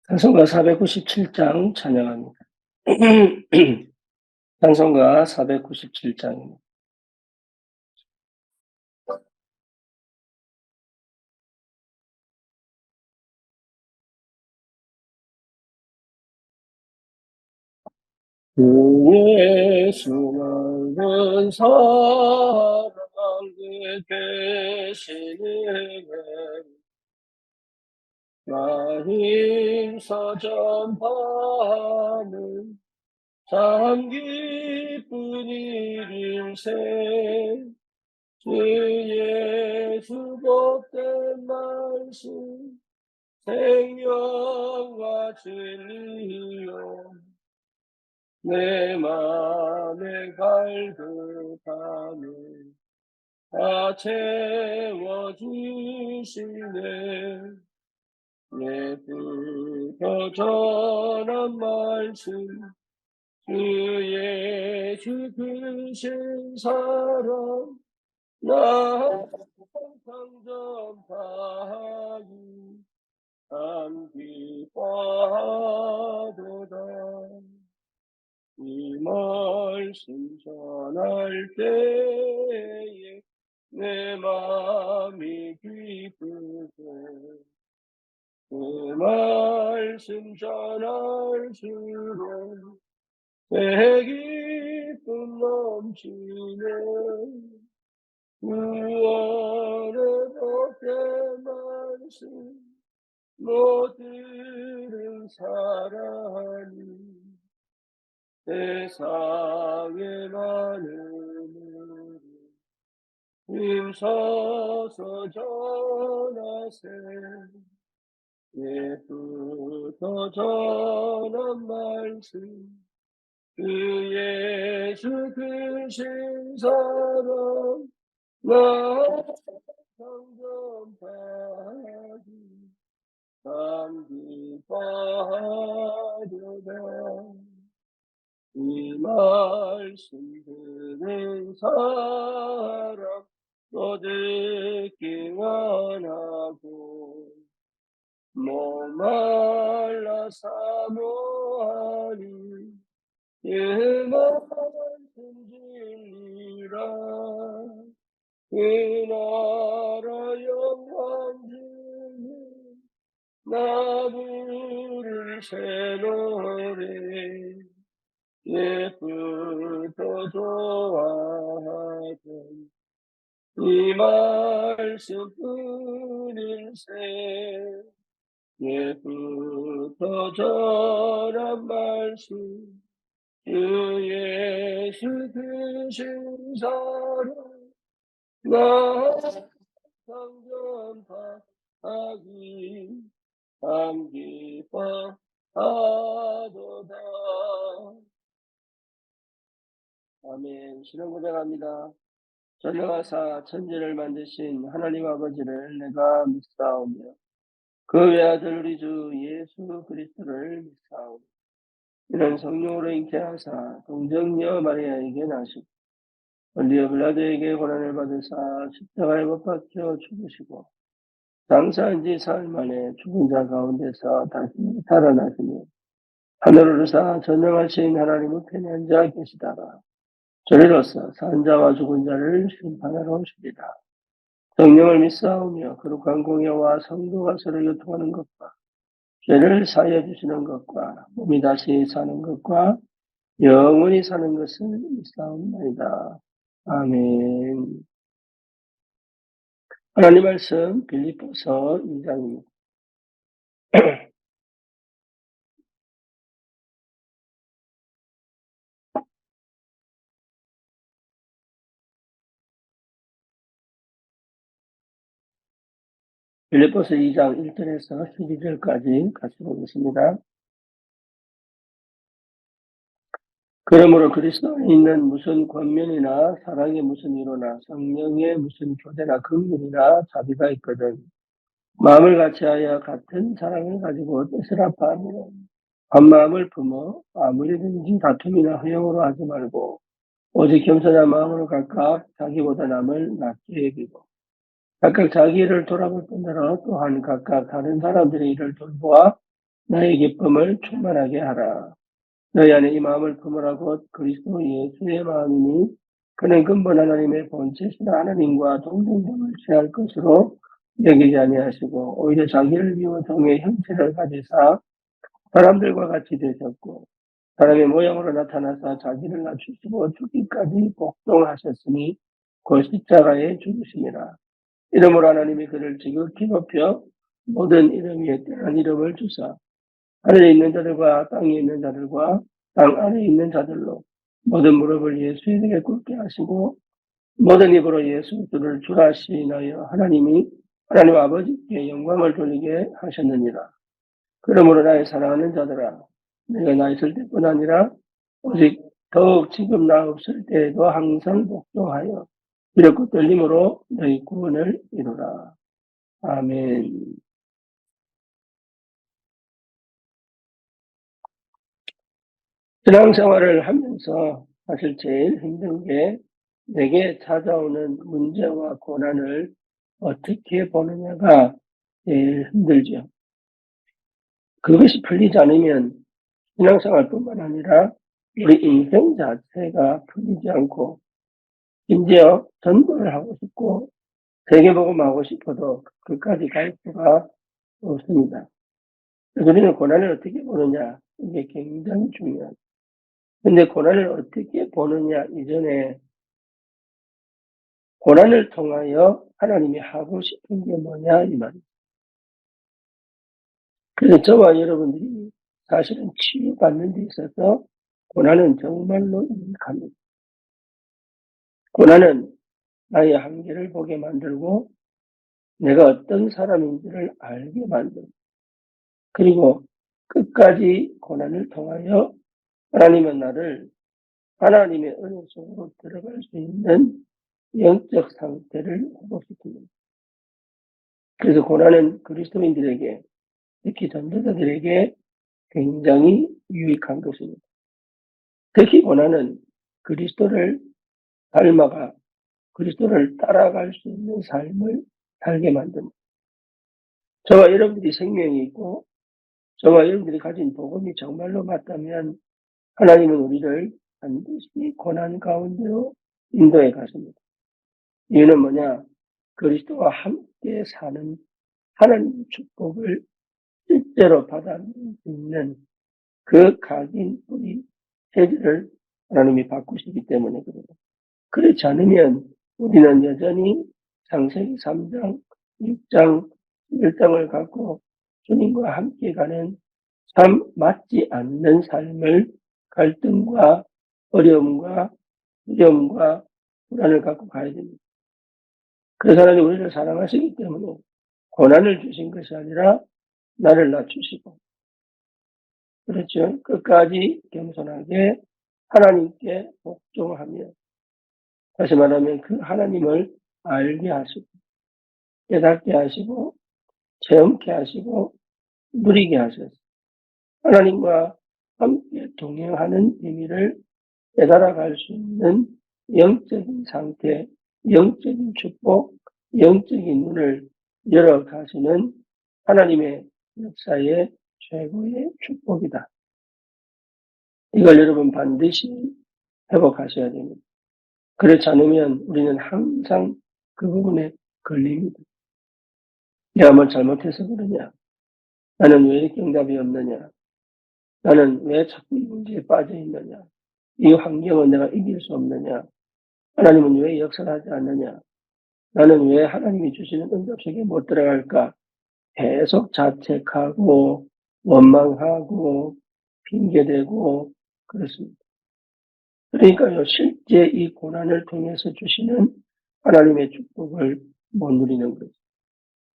찬송가 497장 찬양합니다. 찬송가 497장입니다. 그 예수 넓은 사랑 되시는 나 힘써 전파하는 참 기쁜 일일세 주 예수 복된 말씀 생명과 진리요 내 맘에 갈급함을 다 채워주시네 예부터 전한 말씀 주 예수 크신 사랑 나 항상 전파하기 참 기뻐하도다 이 말씀 전할 때에 내 마음이 기쁘고 그 말씀 전할수록 내 기쁨 넘치네 구원의 복된 말씀 못 들은 사람이 세상에 많은 힘써서 전하세 예부터 전한 말씀 그 예수 크신 사랑 나 상전파하기 참 기뻐하려다 이 말씀 듣는 사람 또 듣기 원하고 목말라 사모하니 이 말씀 진리라 그 나라 영광 중에 나 부를 새 노래 예쁘도 좋아하던 이 말씀 뿐일세 예쁘도 전한 말씀 주 예수 크신 사랑 나 상전파하기 참 기뻐하도다 아멘. 신앙 고백합니다. 전능하사 천지를 만드신 하나님 아버지를 내가 믿사오며 그 외아들 우리 주 예수 그리스도를 믿사오며 이는 성령으로 잉태하사 동정녀 마리아에게 나시고 본디오 빌라도에게 고난을 받으사 십자가에 못 박혀 죽으시고 장사한 지 사흘 만에 죽은 자 가운데서 다시 살아나시며 하늘을 오르사 전능하신 하나님 우편에 앉아 계시다가 저리로서 산자와 죽은 자를 심판하러 오시리라. 성령을 믿사오며 거룩한 공예와 성도가 서로 교통하는 것과 죄를 사하여 주시는 것과 몸이 다시 사는 것과 영원히 사는 것을 믿사옵나이다. 아멘. 하나님 말씀 빌립보서 2장입니다. 빌립보서 2장 1절에서 12절까지 같이 보겠습니다. 그러므로 그리스도 안에 있는 무슨 권면이나 사랑의 무슨 위로나 성령의 무슨 교제나 긍휼이나 자비가 있거든 마음을 같이하여 같은 사랑을 가지고 뜻을 합하며 한 마음을 품어 아무리든지 다툼이나 허용으로 하지 말고 오직 겸손한 마음으로 각각 자기보다 남을 낫게 여기고 각각 자기 일을 돌아볼 뿐더러 또한 각각 다른 사람들의 일을 돌보아 나의 기쁨을 충만하게 하라. 너희 안에 이 마음을 품으라. 곧 그리스도 예수의 마음이니 그는 근본 하나님의 본체신 하나님과 동등됨을 취할 것으로 여기지 아니하시고 오히려 자기를 비워 종의 형체를 가지사 사람들과 같이 되셨고 사람의 모양으로 나타나사 자기를 낮추시고 죽기까지 복종하셨으니 그 십자가에 죽으심이라. 이러므로 하나님이 그를 지극히 높여 모든 이름 위에 뛰어난 이름을 주사 하늘에 있는 자들과 땅에 있는 자들과 땅 안에 있는 자들로 모든 무릎을 예수의 등에 꿇게 하시고 모든 입으로 예수 그를 주라 시인하여 하나님 아버지께 영광을 돌리게 하셨느니라. 그러므로 나의 사랑하는 자들아, 내가 나 있을 때뿐 아니라 오직 더욱 지금 나 없을 때에도 항상 복종하여 이렇고 떨림으로 너희 구원을 이루라. 아멘. 신앙생활을 하면서 사실 제일 힘든 게 내게 찾아오는 문제와 고난을 어떻게 보느냐가 제일 힘들죠. 그것이 풀리지 않으면 신앙생활뿐만 아니라 우리 인생 자체가 풀리지 않고 심지어 전도를 하고 싶고 세계복음하고 싶어도 그까지 갈 수가 없습니다. 그래서 우리는 고난을 어떻게 보느냐 이게 굉장히 중요합니다. 근데 고난을 어떻게 보느냐 이전에 고난을 통하여 하나님이 하고 싶은 게 뭐냐 이 말입니다. 그래서 저와 여러분들이 사실은 치유받는 데 있어서 고난은 정말로 유익합니다. 고난은 나의 한계를 보게 만들고 내가 어떤 사람인지를 알게 만들고 그리고 끝까지 고난을 통하여 하나님은 나를 하나님의 은혜 속으로 들어갈 수 있는 영적 상태를 회복시킵니다. 그래서 고난은 그리스도인들에게 특히 전도자들에게 굉장히 유익한 것입니다. 특히 고난은 그리스도를 닮아가 그리스도를 따라갈 수 있는 삶을 살게 만듭니다. 저와 여러분들이 생명이 있고 저와 여러분들이 가진 복음이 정말로 맞다면 하나님은 우리를 반드시 고난 가운데로 인도해 가십니다. 이유는 뭐냐? 그리스도와 함께 사는 하나님의 축복을 실제로 받아들일 수 있는 그 각인 뿌리 체질을 하나님이 바꾸시기 때문에 그래요. 그렇지 않으면 우리는 여전히 창세기 3장, 6장, 11장을 갖고 주님과 함께 가는 참 맞지 않는 삶을 갈등과 어려움과 두려움과 불안을 갖고 가야 됩니다. 그래서 하나님 우리를 사랑하시기 때문에 고난을 주신 것이 아니라 나를 낮추시고 그렇죠. 끝까지 겸손하게 하나님께 복종하며 다시 말하면 그 하나님을 알게 하시고 깨닫게 하시고 체험케 하시고 누리게 하셔서 하나님과 함께 동행하는 비밀을 깨달아갈 수 있는 영적인 상태, 영적인 축복, 영적인 눈을 열어가시는 하나님의 역사의 최고의 축복이다. 이걸 여러분 반드시 회복하셔야 됩니다. 그렇지 않으면 우리는 항상 그 부분에 걸립니다. 내가 뭘 잘못해서 그러냐? 나는 왜 이렇게 응답이 없느냐? 나는 왜 자꾸 이 문제에 빠져 있느냐? 이 환경은 내가 이길 수 없느냐? 하나님은 왜 역사를 하지 않느냐? 나는 왜 하나님이 주시는 응답 속에 못 들어갈까? 계속 자책하고 원망하고 핑계대고 그렇습니다. 그러니까요, 실제 이 고난을 통해서 주시는 하나님의 축복을 못 누리는 거죠.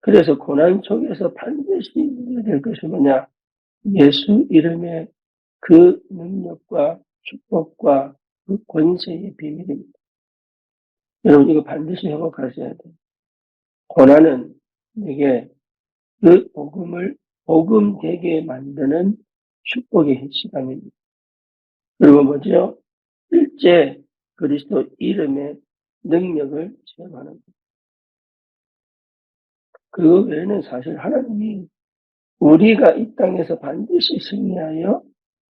그래서 고난 속에서 반드시 누려야 될 것이 뭐냐? 예수 이름의 그 능력과 축복과 그 권세의 비밀입니다. 여러분 이거 반드시 회복하셔야 돼요. 고난은 내게 그 복음을 복음되게 만드는 축복의 시간입니다. 그리고 뭐죠? 실제 그리스도 이름의 능력을 체험하는 것. 그 외에는 사실 하나님이 우리가 이 땅에서 반드시 승리하여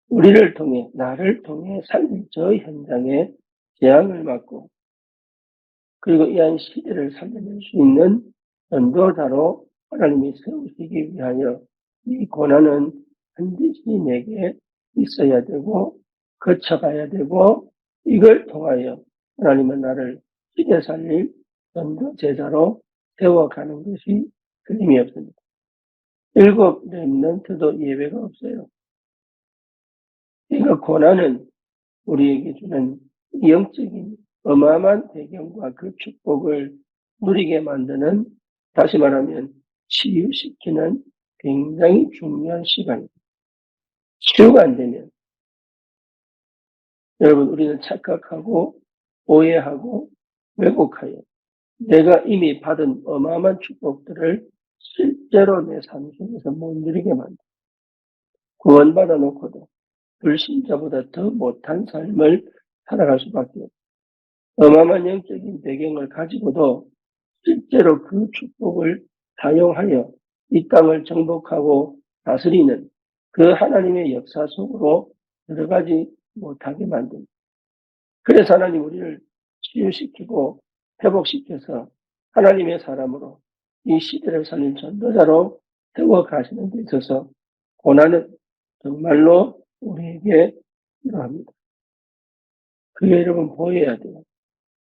우리를 통해, 나를 통해 살릴 저 현장에 재앙을 막고, 그리고 이한 시대를 살려낼 수 있는 전도자로 하나님이 세우시기 위하여 이 고난은 반드시 내게 있어야 되고, 거쳐가야 되고, 이걸 통하여 하나님은 나를 시대 살릴 전도 제자로 세워가는 것이 틀림이 없습니다. 7 렘넌트도 예외가 없어요. 그러니까 고난은 우리에게 주는 영적인 어마어마한 배경과 그 축복을 누리게 만드는, 다시 말하면 치유시키는 굉장히 중요한 시간입니다. 치유가 안 되면 여러분, 우리는 착각하고 오해하고 왜곡하여 내가 이미 받은 어마어마한 축복들을 실제로 내 삶 속에서 못 누리게 만듭니다. 구원받아 놓고도 불신자보다 더 못한 삶을 살아갈 수밖에 없습니다. 어마어마한 영적인 배경을 가지고도 실제로 그 축복을 사용하여 이 땅을 정복하고 다스리는 그 하나님의 역사 속으로 들어가지 못하게 만듭니다. 그래서 하나님 우리를 치유시키고 회복시켜서 하나님의 사람으로 이 시대를 살린 전도자로 세워가시는 데 있어서 고난은 정말로 우리에게 필요합니다. 그게 여러분 보여야 돼요.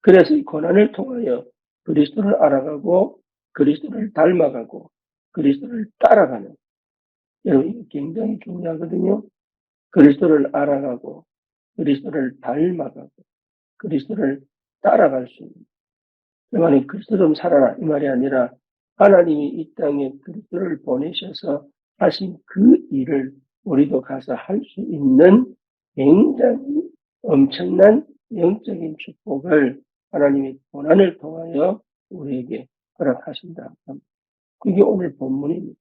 그래서 이 고난을 통하여 그리스도를 알아가고 그리스도를 닮아가고 그리스도를 따라가는, 여러분 이게 굉장히 중요하거든요. 그리스도를 알아가고 그리스도를 닮아가고 그리스도를 따라갈 수 있는, 그 말은 그리스도 좀 살아라 이 말이 아니라 하나님이 이 땅에 그리스도를 보내셔서 하신 그 일을 우리도 가서 할 수 있는 굉장히 엄청난 영적인 축복을 하나님이 고난을 통하여 우리에게 허락하신다. 그게 오늘 본문입니다.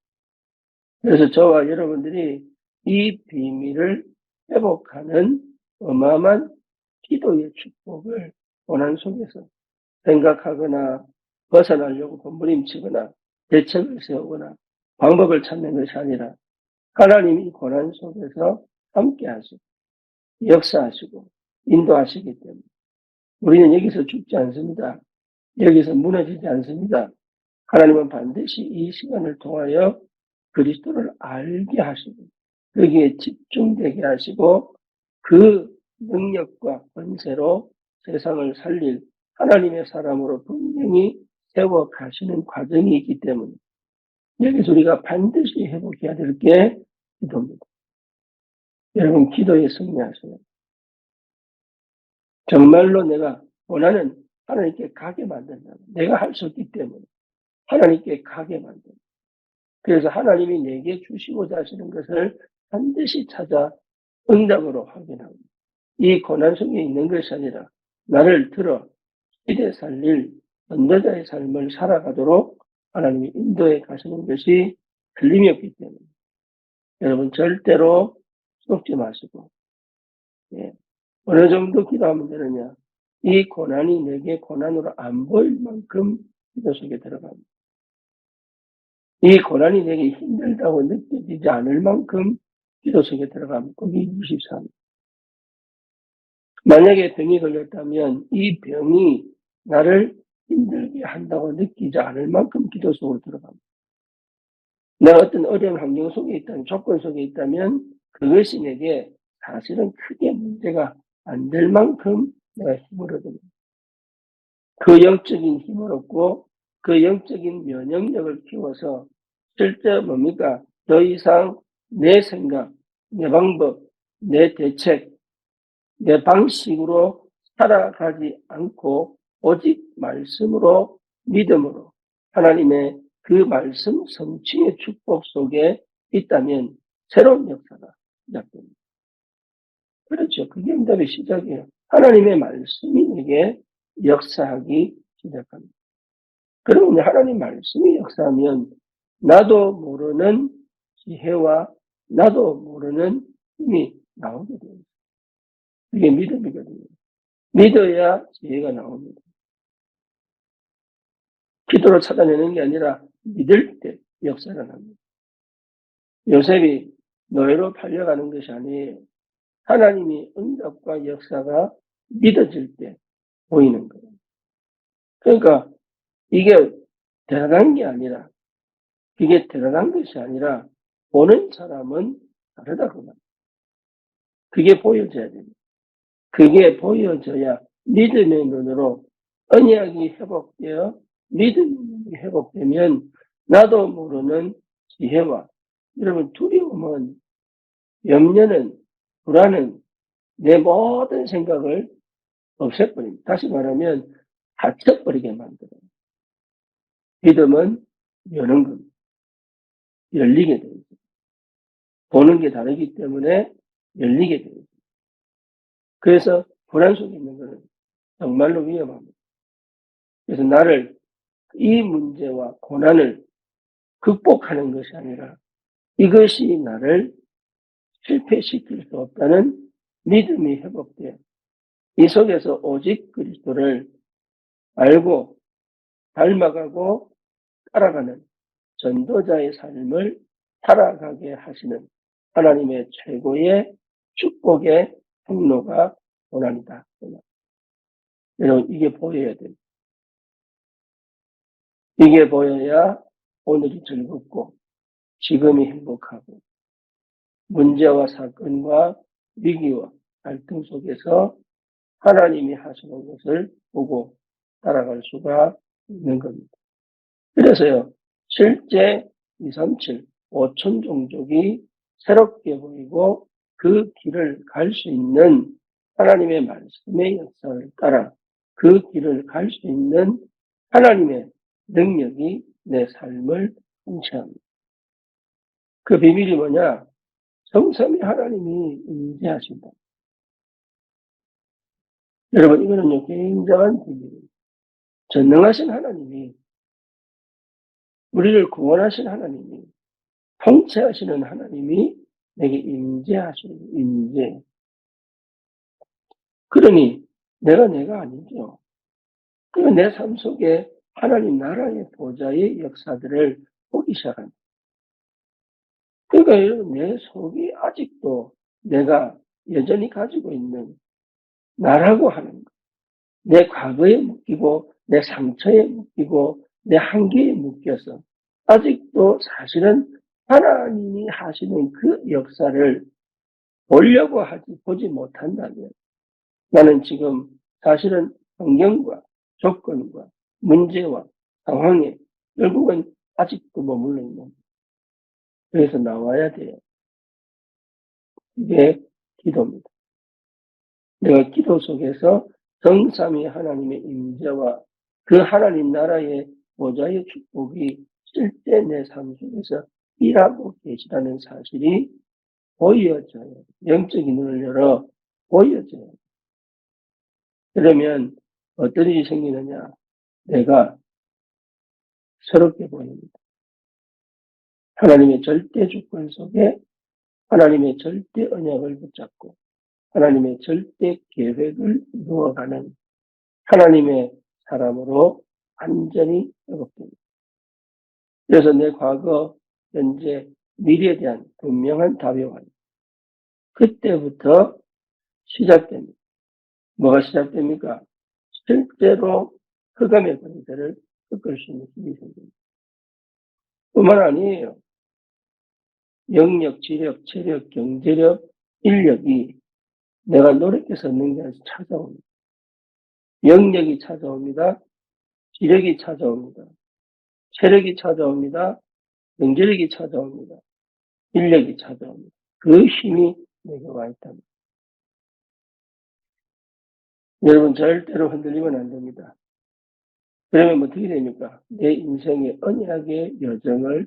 그래서 저와 여러분들이 이 비밀을 회복하는 어마어마한 기도의 축복을 고난 속에서 생각하거나 벗어나려고 몸부림치거나 대책을 세우거나 방법을 찾는 것이 아니라 하나님이 고난 속에서 함께 하시고 역사하시고 인도하시기 때문에 우리는 여기서 죽지 않습니다. 여기서 무너지지 않습니다. 하나님은 반드시 이 시간을 통하여 그리스도를 알게 하시고 거기에 집중되게 하시고 그 능력과 권세로 세상을 살릴 하나님의 사람으로 분명히 세워 가시는 과정이 있기 때문에 여기서 우리가 반드시 회복해야 될 게 기도입니다. 여러분 기도에 승리하세요. 정말로 내가 원하는 하나님께 가게 만든다. 내가 할 수 없기 때문에 하나님께 가게 만든다. 그래서 하나님이 내게 주시고자 하시는 것을 반드시 찾아 응답으로 확인하고 이 고난 속에 있는 것이 아니라 나를 들어 시대 살릴 전도자의 삶을 살아가도록 하나님이 인도해 가시는 것이 틀림이 없기 때문에 여러분 절대로 속지 마시고, 어느 정도 기도하면 되느냐, 이 고난이 내게 고난으로 안 보일 만큼 기도 속에 들어갑니다. 이 고난이 내게 힘들다고 느껴지지 않을 만큼 기도 속에 들어가면 거기 24. 만약에 병이 걸렸다면 이 병이 나를 힘들게 한다고 느끼지 않을 만큼 기도 속으로 들어갑니다. 내가 어떤 어려운 환경 속에 있다면, 조건 속에 있다면 그것이 내게 사실은 크게 문제가 안 될 만큼 내가 힘을 얻습니다. 그 영적인 힘을 얻고 그 영적인 면역력을 키워서 실제 뭡니까? 더 이상 내 생각, 내 방법, 내 대책, 내 방식으로 살아가지 않고 오직 말씀으로 믿음으로 하나님의 그 말씀 성취의 축복 속에 있다면 새로운 역사가 시작됩니다. 그렇죠. 그게 응답의 시작이에요. 하나님의 말씀이 내게 역사하기 시작합니다. 그러면 하나님 말씀이 역사하면 나도 모르는 지혜와 나도 모르는 힘이 나오게 됩니다. 그게 믿음이거든요. 믿어야 지혜가 나옵니다. 기도로 찾아내는 게 아니라 믿을 때 역사가 납니다. 요셉이 노예로 팔려가는 것이 아니에요. 하나님이 응답과 역사가 믿어질 때 보이는 거예요. 그러니까 이게 대단한 게 아니라, 그게 대단한 것이 아니라 보는 사람은 다르다고 말이에요. 그게 보여져야 됩니다. 그게 보여져야 믿음의 눈으로 언약이 회복되어 믿음이 회복되면 나도 모르는 지혜와, 여러분, 두려움은, 염려는, 불안은 내 모든 생각을 없애버립니다. 다시 말하면 닫혀버리게 만들어요. 믿음은 여는 겁니다. 열리게 됩니다. 보는 게 다르기 때문에 열리게 됩니다. 그래서 불안 속에 있는 것은 정말로 위험합니다. 그래서 나를, 이 문제와 고난을 극복하는 것이 아니라 이것이 나를 실패시킬 수 없다는 믿음이 회복되어 이 속에서 오직 그리스도를 알고 닮아가고 따라가는 전도자의 삶을 살아가게 하시는 하나님의 최고의 축복의 통로가 고난이다. 여러분, 이게 보여야 됩니다. 이게 보여야 오늘이 즐겁고 지금이 행복하고 문제와 사건과 위기와 갈등 속에서 하나님이 하시는 것을 보고 따라갈 수가 있는 겁니다. 그래서요, 실제 237, 5천 종족이 새롭게 보이고 그 길을 갈 수 있는 하나님의 말씀의 역사를 따라 그 길을 갈 수 있는 하나님의 능력이 내 삶을 통치합니다. 그 비밀이 뭐냐? 성삼위 하나님이 임재하신다. 여러분, 이거는요, 굉장한 비밀입니다. 전능하신 하나님이, 우리를 구원하신 하나님이, 통치하시는 하나님이 내게 임재하시는 임재. 그러니 내가 아니죠. 내 삶 속에 하나님 나라의 보좌의 역사들을 보기 시작합니다. 그러니까 여러분, 내 속이 아직도 내가 여전히 가지고 있는 나라고 하는 것, 내 과거에 묶이고 내 상처에 묶이고 내 한계에 묶여서 아직도 사실은 하나님이 하시는 그 역사를 보려고 보지 못한다면 나는 지금 사실은 환경과 조건과 문제와 상황에 결국은 아직도 머물러 있는 거예요. 그래서 나와야 돼요. 이게 기도입니다. 내가 기도 속에서 성삼위 하나님의 임재와 그 하나님 나라의 보좌의 축복이 실제 내 삶 속에서 일하고 계시다는 사실이 보여져요. 영적인 눈을 열어 보여져요. 그러면 어떤 일이 생기느냐? 내가 새롭게 보입니다. 하나님의 절대 주권 속에 하나님의 절대 언약을 붙잡고 하나님의 절대 계획을 이루어가는 하나님의 사람으로 완전히 회복됩니다. 그래서 내 과거, 현재, 미래에 대한 분명한 답이 와요. 그때부터 시작됩니다. 뭐가 시작됩니까? 실제로 흑암의 권세를 꺾을 수 있는 힘이 생깁니다. 뿐만 아니에요. 영력, 지력, 체력, 경제력, 인력이 내가 노력해서 얻는 게 아니라 찾아옵니다. 영력이 찾아옵니다. 지력이 찾아옵니다. 체력이 찾아옵니다. 경제력이 찾아옵니다. 인력이 찾아옵니다. 그 힘이 내게 와 있답니다. 여러분, 절대로 흔들리면 안 됩니다. 그러면 어떻게 됩니까? 내 인생의 언약의 여정을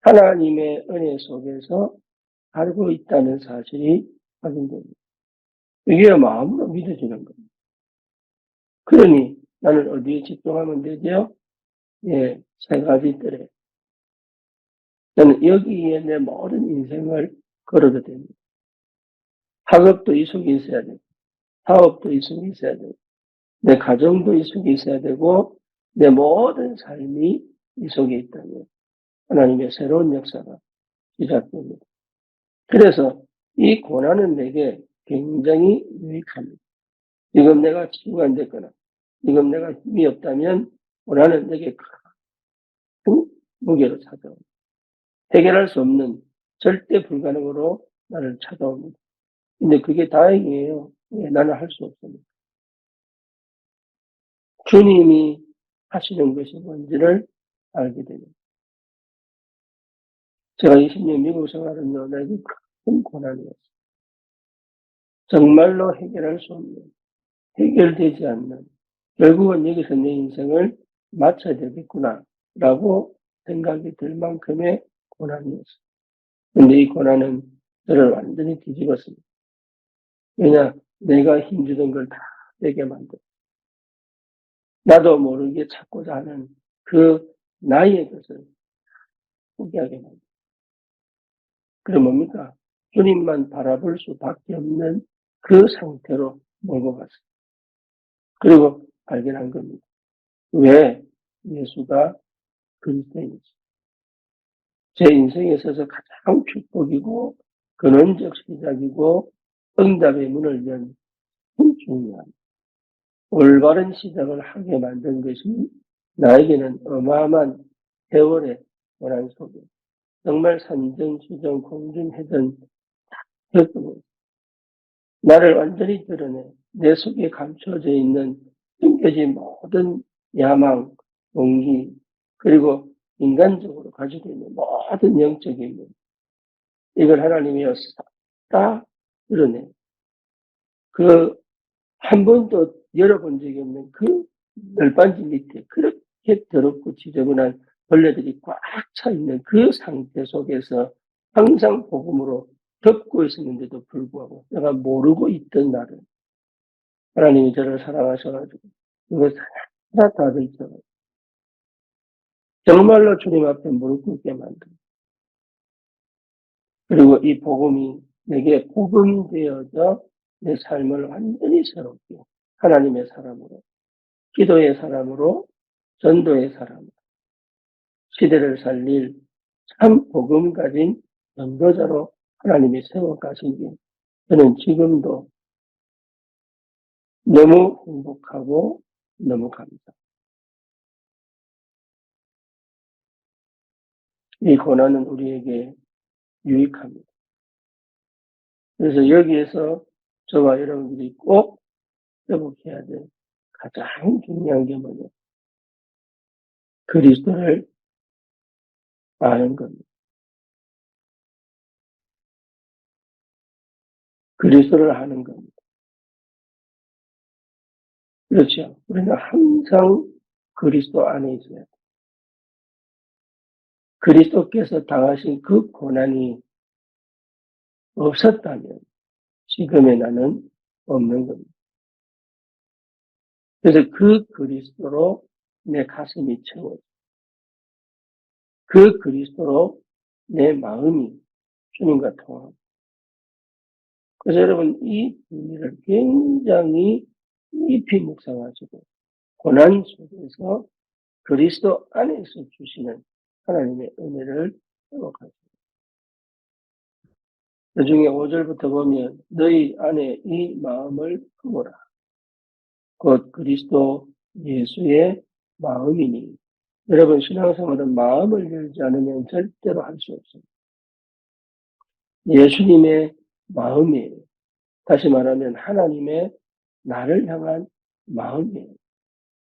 하나님의 은혜 속에서 알고 있다는 사실이 확인됩니다. 이게 마음으로 믿어지는 겁니다. 그러니 나는 어디에 집중하면 되죠? 예, 세 가지 뜰에. 저는 여기에 내 모든 인생을 걸어도 됩니다. 학업도 이 속에 있어야 되고, 사업도 이 속에 있어야 되고, 내 가정도 이 속에 있어야 되고, 내 모든 삶이 이 속에 있다면 하나님의 새로운 역사가 시작됩니다. 그래서 이 고난은 내게 굉장히 유익합니다. 지금 내가 치유가 안 됐거나 지금 내가 힘이 없다면 고난은 내게 큰 무게로 찾아옵니다. 해결할 수 없는 절대 불가능으로 나를 찾아옵니다. 근데 그게 다행이에요. 왜 나는 할 수 없습니다. 주님이 하시는 것이 뭔지를 알게 됩니다. 제가 20년 미국 생활은요, 나에게 큰 고난이었어요. 정말로 해결할 수 없는, 해결되지 않는, 결국은 여기서 내 인생을 마쳐야 되겠구나, 라고 생각이 들 만큼의 고난이었어요. 근데 이 고난은 저를 완전히 뒤집었습니다. 왜냐, 내가 힘주던 걸 다 내게 만들어. 나도 모르게 찾고자 하는 그 나의 것을 포기하게 만들어. 그럼 뭡니까? 주님만 바라볼 수밖에 없는 그 상태로 몰고 갔어요. 그리고 발견한 겁니다. 왜 예수가 그리스도인지. 제 인생에 있어서 가장 축복이고 근원적 시작이고 응답의 문을 연 중요한 올바른 시작을 하게 만든 것이 나에게는 어마어마한 세월의 고난 속에 정말 산전수전 공중회전 겪고 나를 완전히 드러내 내 속에 감춰져 있는 숨겨진 모든 야망, 동기, 그리고 인간적으로 가지고 있는 모든 영적인 것, 이걸 하나님이 다 드러내. 한 번도 열어본 적이 없는 그 널빤지 밑에 그렇게 더럽고 지저분한 벌레들이 꽉 차 있는 그 상태 속에서 항상 복음으로 덮고 있었는데도 불구하고 내가 모르고 있던 나를 하나님이 저를 사랑하셔가지고 이걸 하나 다 들춰가지고 정말로 주님 앞에 무릎 꿇게 만들고 그리고 이 복음이 내게 복음되어져 내 삶을 완전히 새롭게 하나님의 사람으로 기도의 사람으로 전도의 사람으로 시대를 살릴 참 복음 가진 전도자로 하나님이 세워 가신 게 저는 지금도 너무 행복하고 너무 감사합니다. 이 고난은 우리에게 유익합니다. 그래서 여기에서 저와 여러분들이 꼭 회복해야 될 가장 중요한 게 뭐냐? 그리스도를 아는 겁니다. 그리스도를 아는 겁니다. 그렇죠. 우리는 항상 그리스도 안에 있어야 돼요. 그리스도께서 당하신 그 고난이 없었다면 지금의 나는 없는 겁니다. 그래서 그 그리스도로 내 가슴이 채워져. 그 그리스도로 내 마음이 주님과 통합니다. 그래서 여러분 이 의미를 굉장히 깊이 묵상하시고 고난 속에서 그리스도 안에서 주시는 하나님의 은혜를 회복하십니다. 그중에 5절부터 보면 너희 안에 이 마음을 품어라. 곧 그리스도 예수의 마음이니. 여러분 신앙생활은 마음을 열지 않으면 절대로 할 수 없습니다. 예수님의 마음이에요. 다시 말하면 하나님의 나를 향한 마음이에요.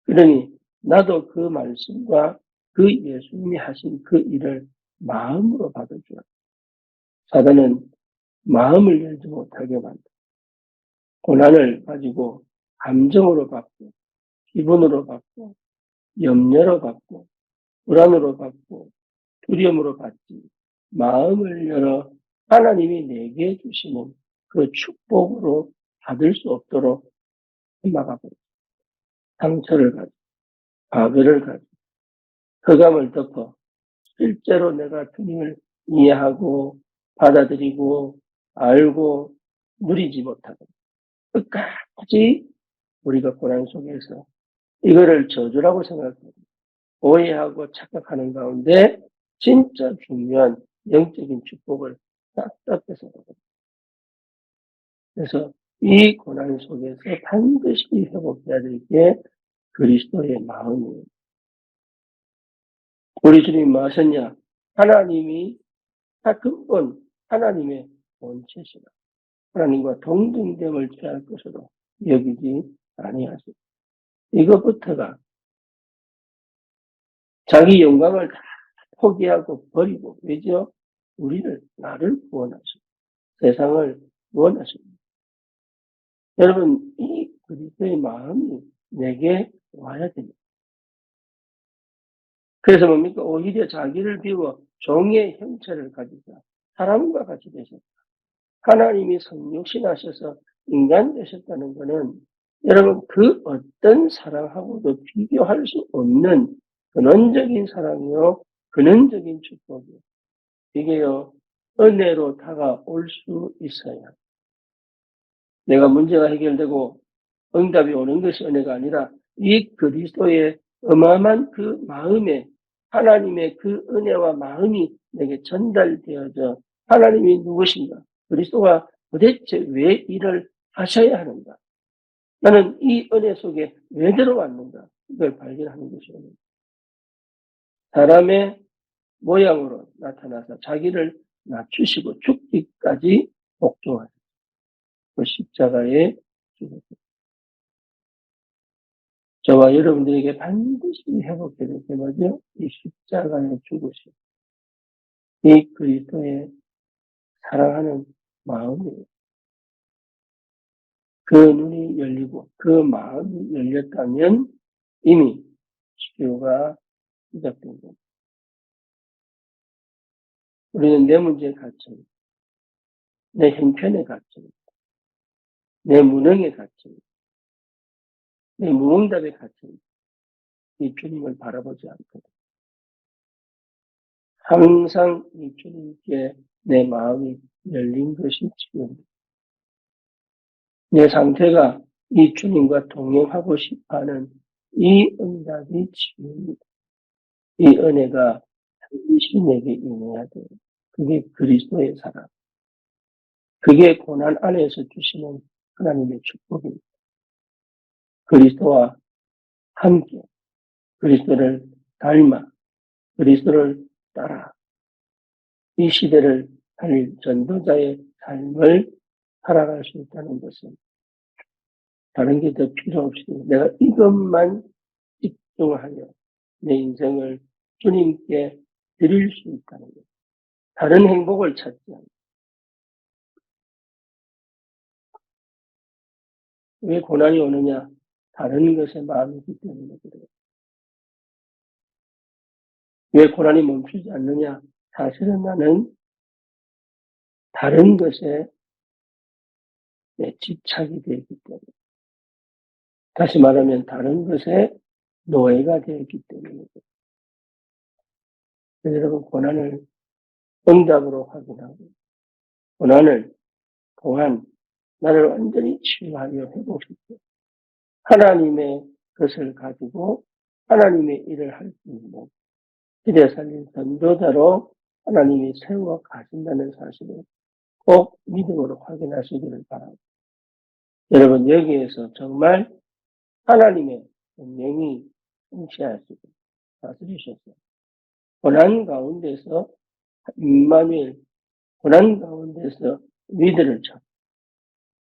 그러니 나도 그 말씀과 그 예수님이 하신 그 일을 마음으로 받아줘요. 사단은 마음을 열지 못하게 만들어 고난을 가지고 감정으로 받고 기분으로 받고 염려로 받고 불안으로 받고 두려움으로 받지 마음을 열어 하나님이 내게 주시는 그 축복으로 받을 수 없도록 막아버려 상처를 가지고 파괴를 가지고 흑암을 덮어 실제로 내가 주님을 이해하고 받아들이고 알고 누리지 못하고 끝까지 우리가 고난 속에서 이거를 저주라고 생각하고 오해하고 착각하는 가운데 진짜 중요한 영적인 축복을 싹다 뺏어가거든요. 그래서 이 고난 속에서 반드시 회복해야 될 게 그리스도의 마음이에요. 우리 주님이 뭐 하셨냐? 하나님이 다 근본 하나님의 본체시라. 하나님과 동등됨을 취할 것으로 여기지 아니하시고, 이것부터가 자기 영광을 다 포기하고 버리고, 왜죠? 나를 구원하시고 세상을 구원하십니다. 여러분, 이 그리스도의 마음이 내게 와야 됩니다. 그래서 뭡니까? 오히려 자기를 비워 종의 형체를 가지자 사람과 같이 되셨다. 하나님이 성육신하셔서 인간 되셨다는 것은 여러분 그 어떤 사랑하고도 비교할 수 없는 근원적인 사랑이요, 근원적인 축복이요. 이게요, 은혜로 다가올 수 있어야. 내가 문제가 해결되고 응답이 오는 것이 은혜가 아니라 이 그리스도의 어마어마한 그 마음에 하나님의 그 은혜와 마음이 내게 전달되어져 하나님이 누구신가? 그리스도가 도대체 왜 일을 하셔야 하는가? 나는 이 은혜 속에 왜 들어왔는가? 이걸 발견하는 것이요. 사람의 모양으로 나타나서 자기를 낮추시고 죽기까지 복종하는 그 십자가의 죽음. 저와 여러분들에게 반드시 회복해야 될 게 뭐죠? 이 십자가의 죽으심. 이 그리스도의 사랑하는 마음이에요. 그 눈이 열리고 그 마음이 열렸다면 이미 치료가 시작된 겁니다. 우리는 내 문제에 갇혀있고, 내 형편에 갇혀있고, 내 무능에 갇혀있고, 내 무응답에 갇혀있고, 이 주님을 바라보지 않거든. 항상 이 주님께 내 마음이 열린 것이 치료입니다. 내 상태가 이 주님과 동행하고 싶어하는 이 응답이 치유입니다. 이 은혜가 반드시 내게 임해야 돼요. 그게 그리스도의 사랑. 그게 고난 안에서 주시는 하나님의 축복입니다. 그리스도와 함께, 그리스도를 닮아, 그리스도를 따라 이 시대를 살릴 전도자의 삶을 살아갈 수 있다는 것은 다른 게 더 필요 없이 내가 이것만 집중하여 내 인생을 주님께 드릴 수 있다는 것. 다른 행복을 찾지 않고. 왜 고난이 오느냐? 다른 것에 마음이기 때문에 그래요. 왜 고난이 멈추지 않느냐? 사실은 나는 다른 것에 내 집착이 되었기 때문에. 다시 말하면 다른 것에 노예가 되었기 때문에. 여러분, 고난을 응답으로 확인하고, 고난을 통한 나를 완전히 치유하여 회복시켜 하나님의 것을 가지고 하나님의 일을 할 수 있는 시대 살린 전도자로 하나님이 세워 가신다는 사실을 꼭 믿음으로 확인하시기를 바랍니다. 여러분, 여기에서 정말 하나님의 명령이 성취하시고 다스리셨어요. 고난 가운데서 임마누엘, 고난 가운데서 위대를 찾고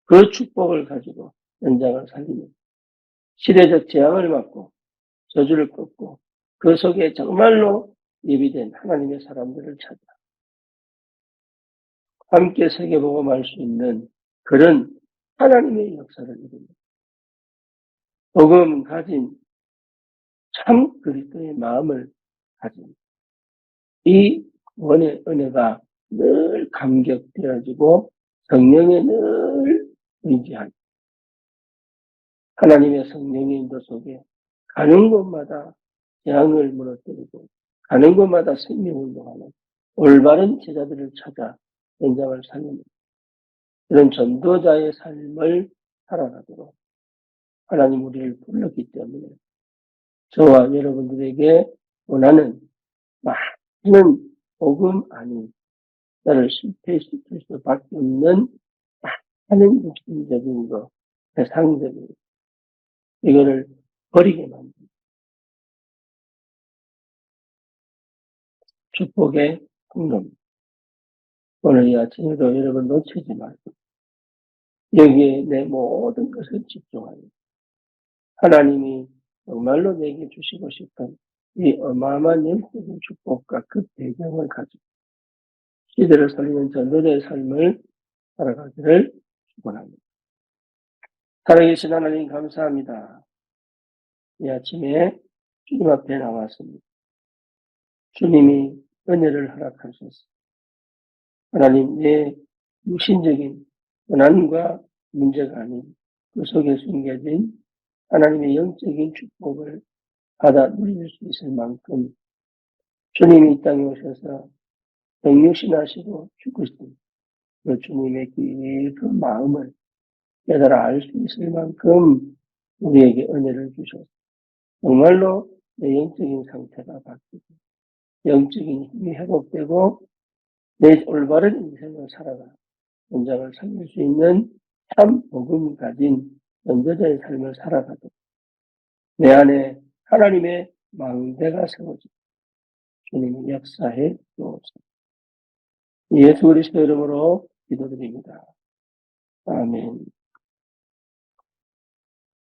그 축복을 가지고 연장을 살리는 시대적 재앙을 막고 저주를 꺾고 그 속에 정말로 예비된 하나님의 사람들을 찾아 함께 새겨보고말 수 있는 그런 하나님의 역사를 이룹니다. 복음 가진 참 그리스도의 마음을 가진 이 구원의 은혜가 늘 감격되어지고 성령에 늘 의지한 하나님의 성령의 인도 속에 가는 곳마다 재앙을 무너뜨리고 가는 곳마다 생명운동하는 올바른 제자들을 찾아 현장을 살리는 그런 전도자의 삶을 살아가도록 하나님 우리를 불렀기 때문에 저와 여러분들에게 원하는 많은 복음 아닌 나를 실패시킬 수밖에 없는 많은 육신적인 것, 세상적인 것, 이거를 버리게 만든 축복의 공동. 오늘 이 아침에도 여러분 놓치지 말고 여기에 내 모든 것을 집중하여 하나님이 정말로 내게 주시고 싶은 이 어마어마한 영적인 축복과 그 배경을 가지고 시대를 살리는 전도자의 삶을 살아가기를 축원합니다. 살아계신 하나님 감사합니다. 이 아침에 주님 앞에 나왔습니다. 주님이 은혜를 허락하셨습니다. 하나님, 내 육신적인 고난과 문제가 아닌 그 속에 숨겨진 하나님의 영적인 축복을 받아 누릴 수 있을 만큼 주님이 이 땅에 오셔서 정육신하시고 죽으신 그 주님의 그 마음을 깨달아 알 수 있을 만큼 우리에게 은혜를 주셔서 정말로 내 영적인 상태가 바뀌고 영적인 힘이 회복되고 내 올바른 인생을 살아가 현장을 살릴 수 있는 참 복음을 가진 전도자의 삶을 살아가도록 내 안에 하나님의 망대가 세워지고 주님이 역사해 주옵소서. 예수 그리스도 이름으로 기도드립니다. 아멘.